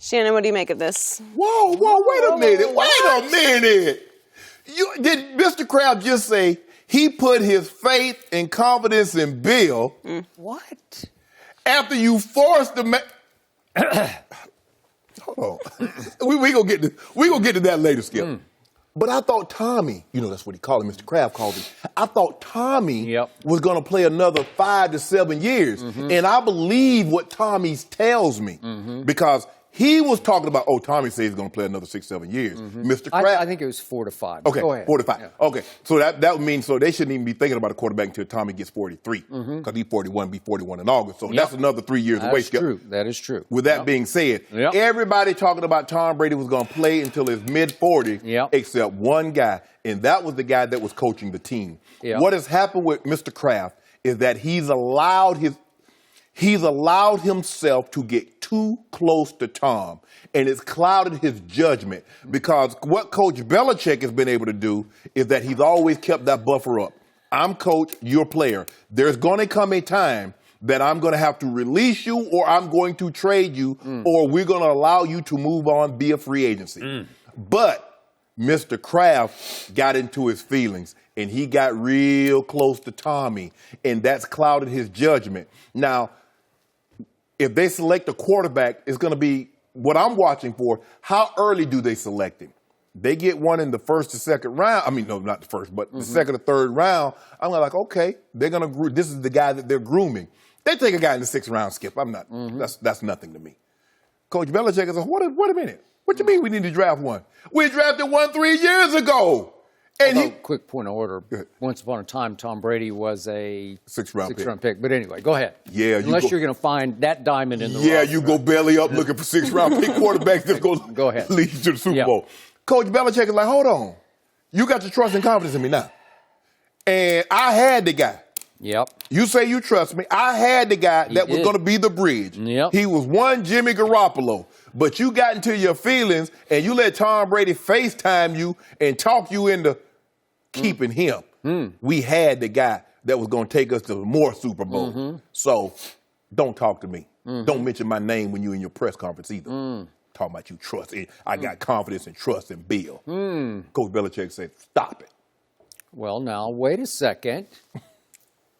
Shannon, what do you make of this? Whoa, wait a minute. Did Mr. Kraft just say he put his faith and confidence in Bill? What? After you forced the Hold on. we gonna get to that later, Skip. But I thought Tommy, that's what he called him, Mr. Kraft called him. I thought Tommy was going to play another 5 to 7 years. And I believe what Tommy tells me because he was talking about, Tommy says he's going to play another 6, 7 years. Mr. Kraft. I think it was 4 to 5. Okay, go ahead. 4 to 5. Yeah. Okay, so that would mean they shouldn't even be thinking about a quarterback until Tommy gets 43 because he's 41, be 41 in August. So that's another 3 years away. That's true. That is true. With that being said, everybody talking about Tom Brady was going to play until his mid-40s except one guy, and that was the guy that was coaching the team. What has happened with Mr. Kraft is that he's allowed himself to get too close to Tom, and it's clouded his judgment because what Coach Belichick has been able to do is that he's always kept that buffer up. I'm coach, you're player. There's going to come a time that I'm going to have to release you or I'm going to trade you or we're going to allow you to move on via free agency. But Mr. Kraft got into his feelings and he got real close to Tommy, and that's clouded his judgment. Now, if they select a quarterback, it's going to be what I'm watching for. How early do they select him? They get one in the first or second round. I mean, no, not the first, but the second or third round. I'm like, okay, they're going to. This is the guy that they're grooming. They take a guy in the 6th round, Skip. I'm not. That's nothing to me. Coach Belichick is like, wait a minute. What you mean we need to draft one? We drafted one 3 years ago. And quick point of order. Once upon a time, Tom Brady was a 6th round pick. But anyway, go ahead. Yeah, unless you're going to find that diamond in the rough. Yeah, you go belly up looking for 6th round pick quarterbacks that's going to lead you to the Super Bowl. Coach Belichick is like, hold on. You got your trust and confidence in me now. And I had the guy. You say you trust me. I had the guy that was going to be the bridge. He was one Jimmy Garoppolo. But you got into your feelings and you let Tom Brady FaceTime you and talk you into keeping him. We had the guy that was going to take us to more Super Bowl. So don't talk to me. Don't mention my name when you're in your press conference either. Talking about you trust. I got confidence and trust in Bill. Coach Belichick said, stop it. Well, now, wait a second.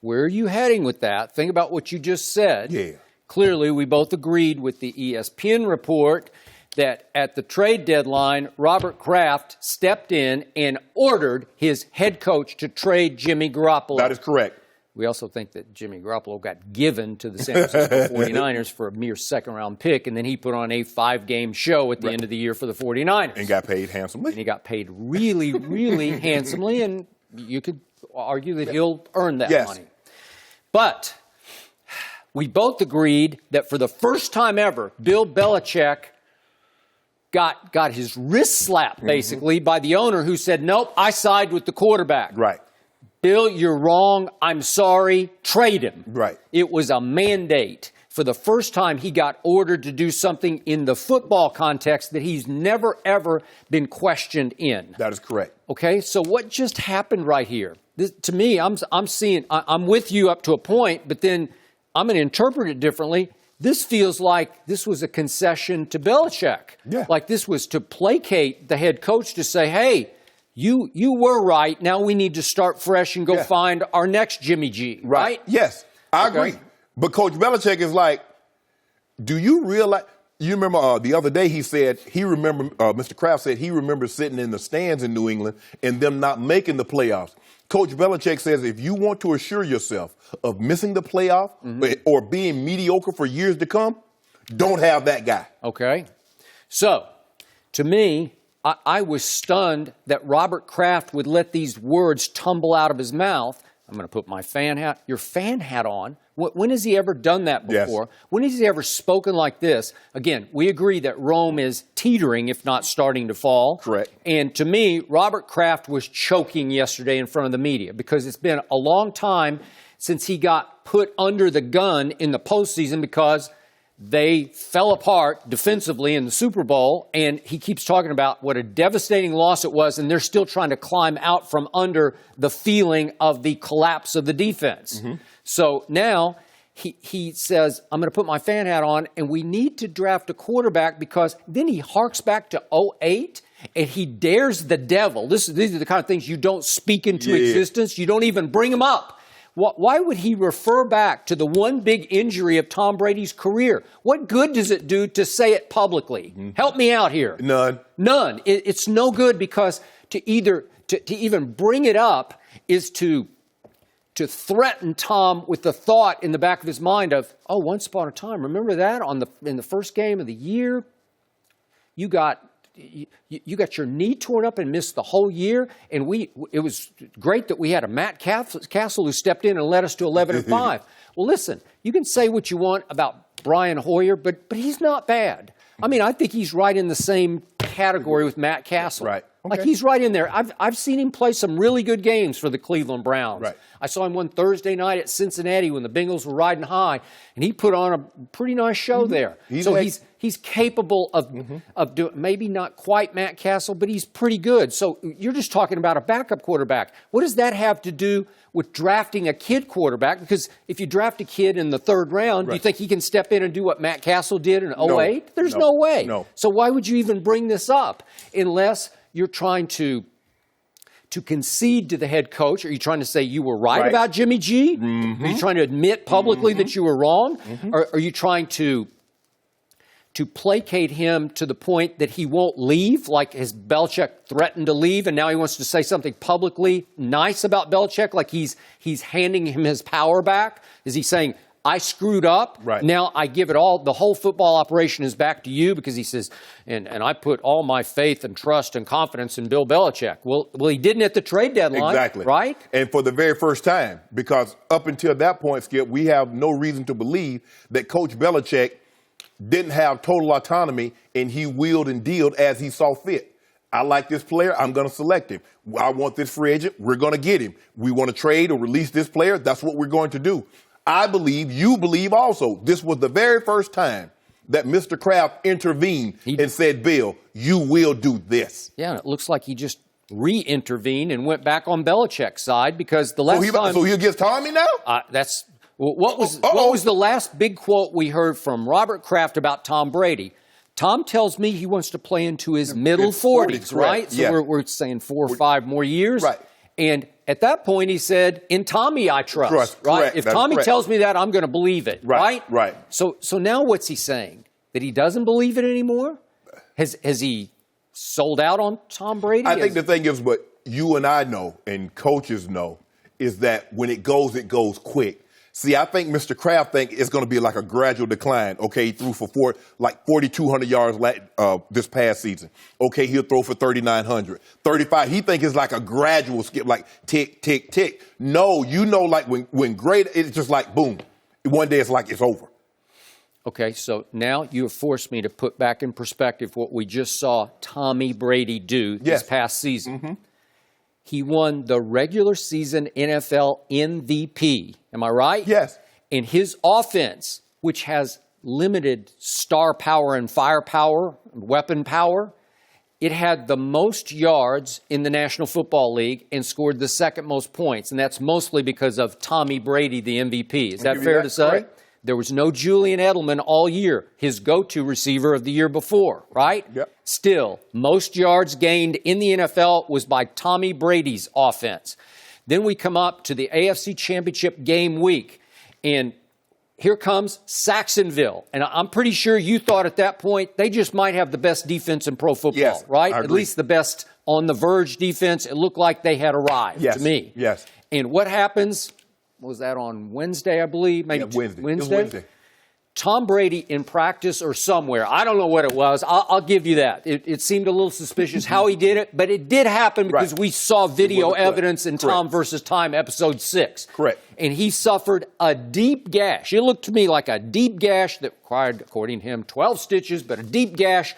Where are you heading with that? Think about what you just said. Clearly, we both agreed with the ESPN report that at the trade deadline, Robert Kraft stepped in and ordered his head coach to trade Jimmy Garoppolo. That is correct. We also think that Jimmy Garoppolo got given to the San Francisco 49ers for a mere second-round pick, and then he put on a 5-game show at the end of the year for the 49ers. And got paid handsomely. And he got paid really, really handsomely, and you could argue that he'll earn that money. But we both agreed that for the first time ever, Bill Belichick got his wrist slapped, basically, by the owner who said, nope, I side with the quarterback. Right. Bill, you're wrong. I'm sorry. Trade him. Right. It was a mandate. For the first time, he got ordered to do something in the football context that he's never, ever been questioned in. That is correct. Okay, so what just happened right here? To me, I'm with you up to a point, but then I'm going to interpret it differently. This feels like this was a concession to Belichick. Like this was to placate the head coach to say, hey, you were right. Now we need to start fresh and go find our next Jimmy G. Right? Yes, I agree. But Coach Belichick is like, do you realize? You remember the other day he said Mr. Kraft said he remembers sitting in the stands in New England and them not making the playoffs. Coach Belichick says if you want to assure yourself of missing the playoff or being mediocre for years to come, don't have that guy. Okay. So, to me, I was stunned that Robert Kraft would let these words tumble out of his mouth. I'm going to put your fan hat on. When has he ever done that before? When has he ever spoken like this? Again, we agree that Rome is teetering, if not starting to fall. Correct. And to me, Robert Kraft was choking yesterday in front of the media because it's been a long time since he got put under the gun in the postseason because they fell apart defensively in the Super Bowl, and he keeps talking about what a devastating loss it was, and they're still trying to climb out from under the feeling of the collapse of the defense. So now he says, I'm going to put my fan hat on, and we need to draft a quarterback, because then he harks back to 2008, and he dares the devil. These are the kind of things you don't speak into existence. You don't even bring them up. Why would he refer back to the one big injury of Tom Brady's career? What good does it do to say it publicly? Help me out here. None. It's no good, because to even bring it up is to threaten Tom with the thought in the back of his mind of, oh, once upon a time, remember that in the first game of the year, you got your knee torn up and missed the whole year, and it was great that we had a Matt Castle who stepped in and led us to 11-5. Well, listen, you can say what you want about Brian Hoyer, but he's not bad. I mean, I think he's right in the same category with Matt Castle. Right. Okay. Like, he's right in there. I've seen him play some really good games for the Cleveland Browns. Right. I saw him one Thursday night at Cincinnati when the Bengals were riding high, and he put on a pretty nice show there. He's capable of doing, maybe not quite Matt Castle, but he's pretty good. So you're just talking about a backup quarterback. What does that have to do with drafting a kid quarterback? Because if you draft a kid in the third round, do you think he can step in and do what Matt Castle did in 2008? There's no way. No. So why would you even bring this up unless you're trying to concede to the head coach? Are you trying to say you were right about Jimmy G? Are you trying to admit publicly that you were wrong? Or are you trying to placate him to the point that he won't leave, like has Belichick threatened to leave, and now he wants to say something publicly nice about Belichick, like he's handing him his power back? Is he saying, I screwed up. Right. Now I give it all. The whole football operation is back to you, because he says, and I put all my faith and trust and confidence in Bill Belichick. Well, he didn't at the trade deadline. Exactly. Right? And for the very first time, because up until that point, Skip, we have no reason to believe that Coach Belichick didn't have total autonomy and he wheeled and dealed as he saw fit. I like this player, I'm going to select him. I want this free agent, we're going to get him. We want to trade or release this player, that's what we're going to do. I believe, you believe also, this was the very first time that Mr. Kraft intervened and said, Bill, you will do this. Yeah, it looks like he just re-intervened and went back on Belichick's side, because the last time... So he against Tommy now? What was the last big quote we heard from Robert Kraft about Tom Brady? Tom tells me he wants to play into his middle 40s, right? So we're saying 4 or 5 more years. Right. And at that point, he said, in Tommy I trust. Right? Correct. If Tommy tells me that, I'm going to believe it. Right? Right. So now what's he saying? That he doesn't believe it anymore? Has he sold out on Tom Brady? I think the thing is, what you and I know, and coaches know, is that when it goes quick. See, I think Mr. Kraft think it's going to be like a gradual decline. Okay, he threw for 4,200 yards this past season. Okay, he'll throw for 3,900, 35. He think it's like a gradual skip, like tick, tick, tick. No, like when great, it's just like boom. One day it's like it's over. Okay, so now you have forced me to put back in perspective what we just saw Tommy Brady do this past season. He won the regular season NFL MVP. Am I right? Yes. And his offense, which has limited star power and firepower, weapon power, it had the most yards in the National Football League and scored the second most points. And that's mostly because of Tommy Brady, the MVP. Is that fair to say? Correct. There was no Julian Edelman all year, his go-to receiver of the year before, right? Yep. Still, most yards gained in the NFL was by Tommy Brady's offense. Then we come up to the AFC Championship game week, and here comes Saxonville. And I'm pretty sure you thought at that point they just might have the best defense in pro football, right? At least the best on the verge defense. It looked like they had arrived to me. Yes. And what happens? Was that on Wednesday, I believe? Maybe Wednesday. Wednesday? It was Wednesday. Tom Brady in practice or somewhere. I don't know what it was. I'll give you that. It seemed a little suspicious how he did it, but it did happen because we saw video evidence in Tom versus Time, episode 6. Correct. And he suffered a deep gash. It looked to me like a deep gash that required, according to him, 12 stitches, but a deep gash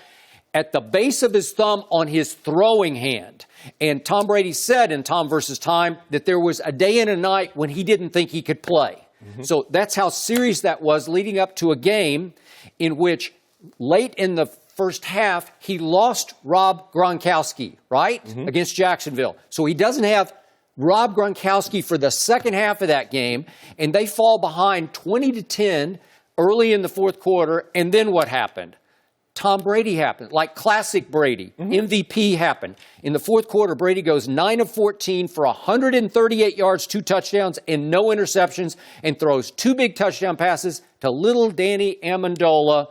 at the base of his thumb on his throwing hand. And Tom Brady said in Tom versus Time that there was a day and a night when he didn't think he could play. So that's how serious that was, leading up to a game in which late in the first half, he lost Rob Gronkowski, right, against Jacksonville. So he doesn't have Rob Gronkowski for the second half of that game, and they fall behind 20-10 early in the fourth quarter. And then what happened? Tom Brady happened, like classic Brady. MVP happened. In the fourth quarter, Brady goes 9 of 14 for 138 yards, 2 touchdowns, and no interceptions, and throws 2 big touchdown passes to little Danny Amendola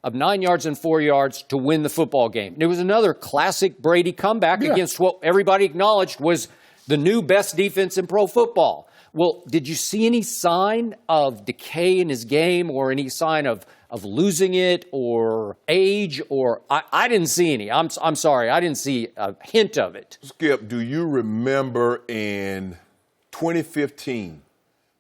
of 9 yards and 4 yards to win the football game. There was another classic Brady comeback against what everybody acknowledged was the new best defense in pro football. Well, did you see any sign of decay in his game or any sign of losing it or age? Or I didn't see any. I'm sorry. I didn't see a hint of it. Skip, do you remember in 2015,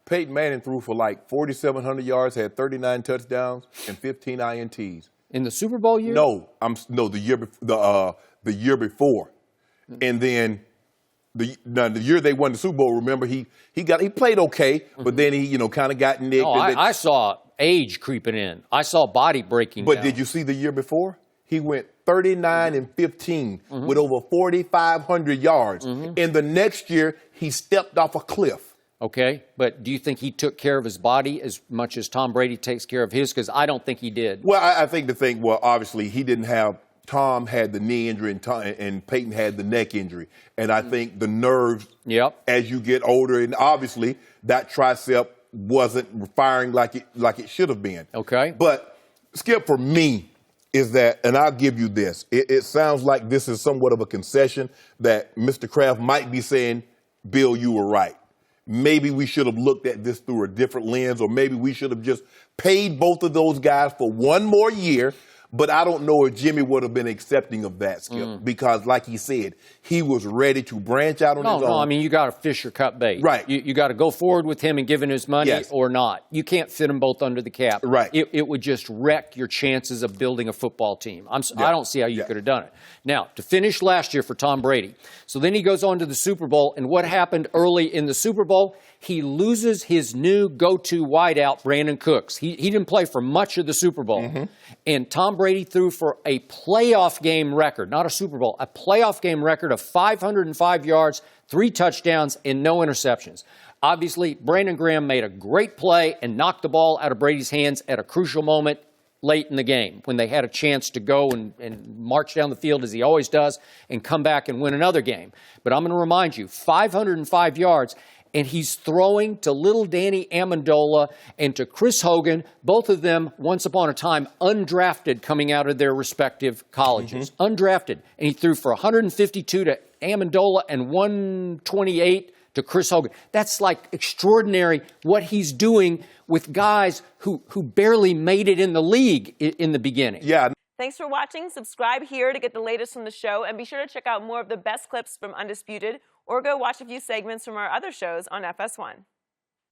Peyton Manning threw for like 4,700 yards, had 39 touchdowns and 15 INTs. In the Super Bowl year? No, the year before. And then the year they won the Super Bowl, remember he played okay, but then he kind of got nicked. No, I saw age creeping in. I saw body breaking But down. did you see the year before? He went 39 and 15 with over 4,500 yards. And the next year, he stepped off a cliff. Okay, but do you think he took care of his body as much as Tom Brady takes care of his? Because I don't think he did. Well, I think obviously he didn't have. Tom had the knee injury and Peyton had the neck injury. And I think the nerves, as you get older, and obviously that tricep wasn't firing like it should have been. Okay. But, Skip, for me, is that, and I'll give you this, it sounds like this is somewhat of a concession that Mr. Kraft might be saying, Bill, you were right. Maybe we should have looked at this through a different lens, or maybe we should have just paid both of those guys for one more year. But I don't know if Jimmy would have been accepting of that, Skip, because like he said, he was ready to branch out on his own. No, I mean, you got to fish or cut bait. Right. You got to go forward with him and give him his money or not. You can't fit them both under the cap. Right. It would just wreck your chances of building a football team. I don't see how you could have done it. Now, to finish last year for Tom Brady. So then he goes on to the Super Bowl, and what happened early in the Super Bowl? He loses his new go-to wideout, Brandon Cooks. He didn't play for much of the Super Bowl. And Tom Brady threw for a playoff game record, not a Super Bowl, a playoff game record of 505 yards, 3 touchdowns, and no interceptions. Obviously, Brandon Graham made a great play and knocked the ball out of Brady's hands at a crucial moment late in the game when they had a chance to go and march down the field as he always does and come back and win another game. But I'm going to remind you, 505 yards, and he's throwing to little Danny Amendola and to Chris Hogan, both of them once upon a time undrafted coming out of their respective colleges. Undrafted. And he threw for 152 to Amendola and 128 to Chris Hogan. That's like extraordinary what he's doing with guys who barely made it in the league in the beginning. Yeah. Thanks for watching. Subscribe here to get the latest from the show, and be sure to check out more of the best clips from Undisputed, or go watch a few segments from our other shows on FS1.